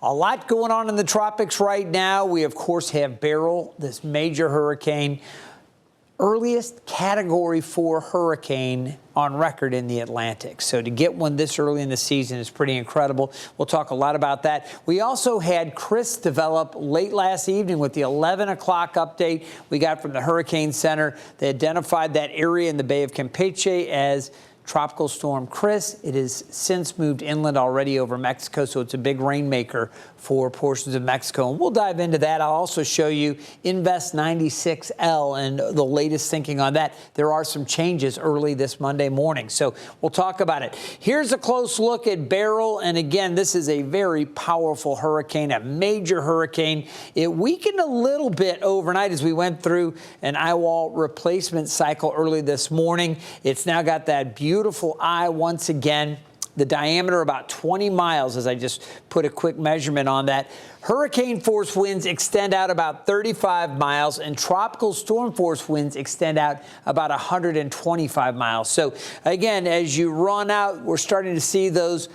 A lot going on in the tropics right now. We, of course, have Beryl, this major hurricane, earliest Category 4 hurricane on record in the Atlantic. So to get one this early in the season is pretty incredible. We'll talk a lot about that. We also had Chris develop late last evening with the 11 o'clock update we got from the Hurricane Center. They identified that area in the Bay of Campeche as Tropical Storm Chris. It has since moved inland already over Mexico, so it's a big rainmaker for portions of Mexico. And we'll dive into that. I'll also show you Invest 96L and the latest thinking on that. There are some changes early this Monday morning, so we'll talk about it. Here's a close look at Beryl. And again, this is a very powerful hurricane, a major hurricane. It weakened a little bit overnight as we went through an eye wall replacement cycle early this morning. It's now got that beautiful eye once again. The diameter about 20 miles, as I just put a quick measurement on that. Hurricane force winds extend out about 35 miles, and tropical storm force winds extend out about 125 miles. So again, as you run out, we're starting to see those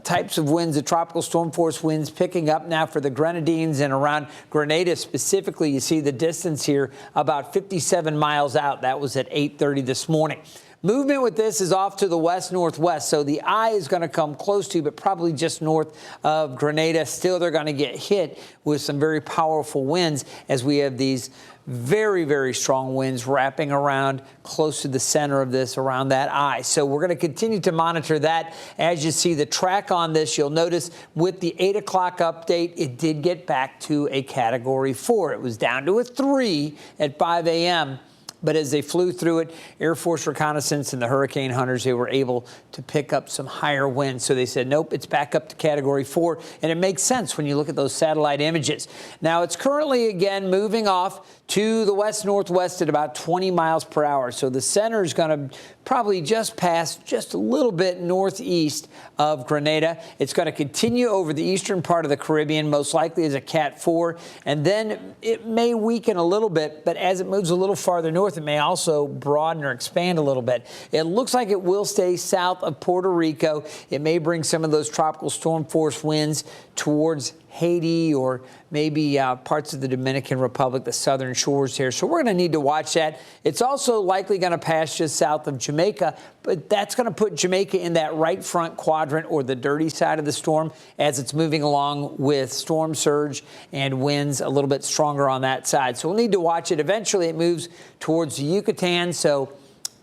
types of winds, the tropical storm force winds picking up now for the Grenadines and around Grenada specifically. You see the distance here about 57 miles out. That was at 8:30 this morning. Movement with this is off to the west-northwest, so the eye is going to come close to, but probably just north of Grenada. Still, they're going to get hit with some very powerful winds as we have these very, very strong winds wrapping around close to the center of this, around that eye. So we're going to continue to monitor that. As you see the track on this, you'll notice with the 8 o'clock update, it did get back to a Category 4. It was down to a 3 at 5 a.m., but as they flew through it, Air Force reconnaissance and the hurricane hunters, they were able to pick up some higher winds. So they said, nope, it's back up to Category 4. And it makes sense when you look at those satellite images. Now, it's currently, again, moving off to the west-northwest at about 20 miles per hour. So the center is going to probably just pass just a little bit northeast of Grenada. It's going to continue over the eastern part of the Caribbean, most likely as a Cat 4. And then it may weaken a little bit, but as it moves a little farther north, it may also broaden or expand a little bit. It looks like it will stay south of Puerto Rico. It may bring some of those tropical storm force winds towards Haiti or maybe parts of the Dominican Republic, the southern shores here. So we're going to need to watch that. It's also likely going to pass just south of Jamaica, but that's going to put Jamaica in that right front quadrant or the dirty side of the storm as it's moving along with storm surge and winds a little bit stronger on that side. So we'll need to watch it. Eventually it moves towards the Yucatan. So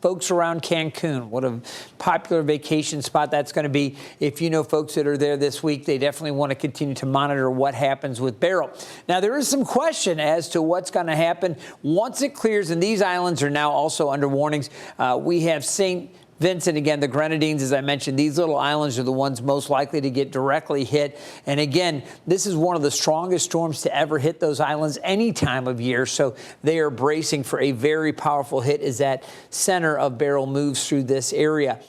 folks around Cancun, what a popular vacation spot that's going to be. If you know folks that are there this week, they definitely want to continue to monitor what happens with Beryl. Now, there is some question as to what's going to happen once it clears, and these islands are now also under warnings. We have St. Vincent, again, the Grenadines, as I mentioned, these little islands are the ones most likely to get directly hit. And again, this is one of the strongest storms to ever hit those islands any time of year. So they are bracing for a very powerful hit as that center of Beryl moves through this area.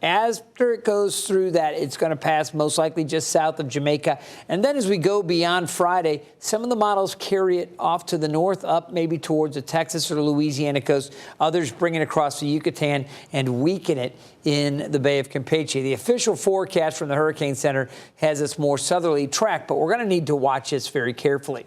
After it goes through that, it's going to pass most likely just south of Jamaica. And then as we go beyond Friday, some of the models carry it off to the north, up maybe towards the Texas or Louisiana coast. Others bring it across the Yucatan and weaken it in the Bay of Campeche. The official forecast from the Hurricane Center has this more southerly track, but we're going to need to watch this very carefully.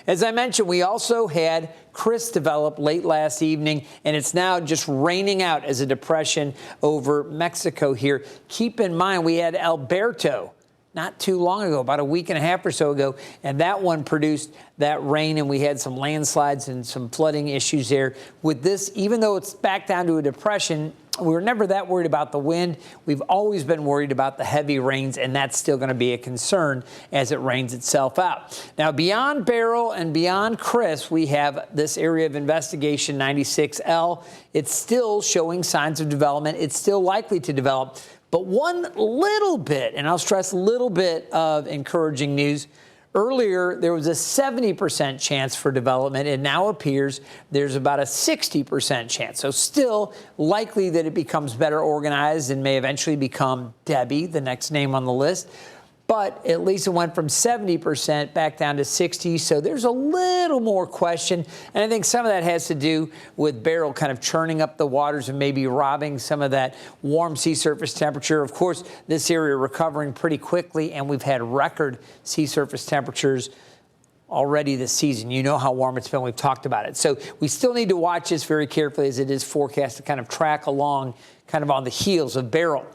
As I mentioned, we also had Chris develop late last evening, and it's now just raining out as a depression over Mexico here. Keep in mind, we had Alberto not too long ago, about a week and a half or so ago, and that one produced that rain, and we had some landslides and some flooding issues there. With this, even though it's back down to a depression, we were never that worried about the wind. We've always been worried about the heavy rains, and that's still going to be a concern as it rains itself out. Now, beyond Beryl and beyond Chris, we have this area of investigation, 96L. It's still showing signs of development. It's still likely to develop. But one little bit, and I'll stress little bit of encouraging news. Earlier, there was a 70% chance for development. It now appears there's about a 60% chance. So still likely that it becomes better organized and may eventually become Debbie, the next name on the list. but at least it went from 70% back down to 60. So there's a little more question. And I think some of that has to do with Beryl kind of churning up the waters and maybe robbing some of that warm sea surface temperature. Of course, this area recovering pretty quickly, and we've had record sea surface temperatures already this season. You know how warm it's been. We've talked about it. So we still need to watch this very carefully, as it is forecast to kind of track along kind of on the heels of Beryl.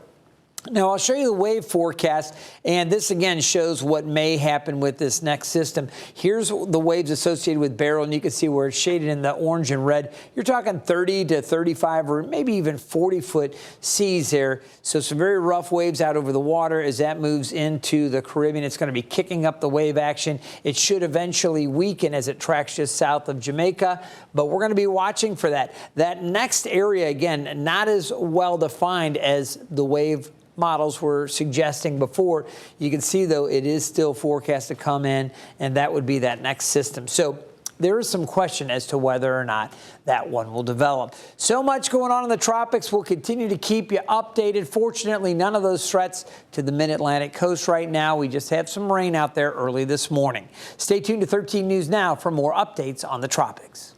Now, I'll show you the wave forecast, and this again shows what may happen with this next system. Here's the waves associated with Beryl, and you can see where it's shaded in the orange and red. You're talking 30 to 35 or maybe even 40-foot seas there. So some very rough waves out over the water as that moves into the Caribbean. It's going to be kicking up the wave action. It should eventually weaken as it tracks just south of Jamaica, but we're going to be watching for that. That next area, again, not as well defined as the wave models were suggesting before. You can see, though, it is still forecast to come in, and that would be that next system. So there is some question as to whether or not that one will develop. So much going on in the tropics. We'll continue to keep you updated. Fortunately, none of those threats to the mid-Atlantic coast right now. We just have some rain out there early this morning. Stay tuned to 13 News Now for more updates on the tropics.